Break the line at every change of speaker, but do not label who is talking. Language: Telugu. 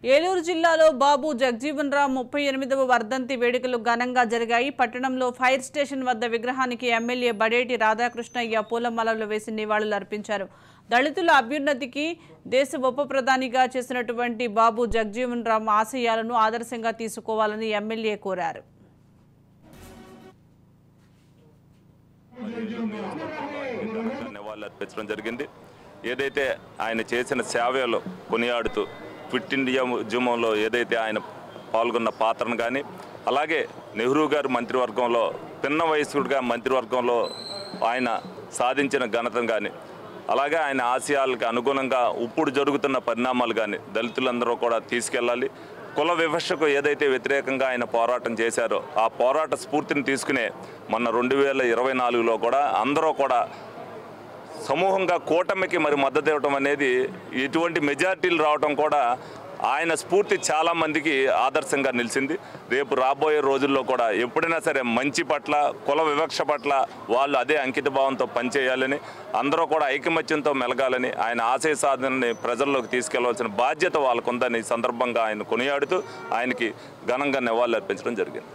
ఏలూరు జిల్లాలో బాబు జగజీవన్ రామ్ 38వ వర్ధంతి వేడుకలు ఘనంగా జరిగాయి. పట్టణంలో ఫైర్ స్టేషన్ వద్ద విగ్రహానికి ఎమ్మెల్యే బడేటి రాధాకృష్ణయ్య పూలమాలలు వేసి నివాళులు అర్పించారు. దళితుల అభ్యున్నతికి దేశ ఉప ప్రధానిగా చేసినటువంటి బాబు జగజీవన్ రామ్ ఆశయాలను ఆదర్శంగా తీసుకోవాలని ఎమ్మెల్యే కోరారు.
నివాళులర్పించడం జరిగింది. ఏదైతే ఆయన చేసిన సేవలు కొనియాడుతూ క్విట్ ఇండియా ఉద్యమంలో ఏదైతే ఆయన పాల్గొన్న పాత్రను కానీ, అలాగే నెహ్రూ గారు మంత్రివర్గంలో పిన్న వయస్కుడిగా మంత్రివర్గంలో ఆయన సాధించిన ఘనతను కానీ, అలాగే ఆయన ఆశయాలకు అనుగుణంగా ఇప్పుడు జరుగుతున్న పరిణామాలు కానీ దళితులందరూ కూడా తీసుకెళ్ళాలి. కుల వివక్షకు ఏదైతే వ్యతిరేకంగా ఆయన పోరాటం చేశారో ఆ పోరాట స్ఫూర్తిని తీసుకునే మొన్న 2024లో కూడా అందరూ కూడా సమూహంగా కూటమికి మద్దతు ఇవ్వడం అనేది, ఇటువంటి మెజార్టీలు రావడం కూడా ఆయన స్ఫూర్తి చాలామందికి ఆదర్శంగా నిలిచింది. రేపు రాబోయే రోజుల్లో కూడా ఎప్పుడైనా సరే మంచి పట్ల, కుల వివక్ష పట్ల వాళ్ళు అదే అంకిత భావంతో పనిచేయాలని, అందరూ కూడా ఐకమత్యంతో మెలగాలని, ఆయన ఆశయ సాధనని ప్రజల్లోకి తీసుకెళ్లవలసిన బాధ్యత వాళ్ళకుందని సందర్భంగా ఆయన కొనియాడుతూ ఆయనకి ఘనంగా నివాళులు అర్పించడం జరిగింది.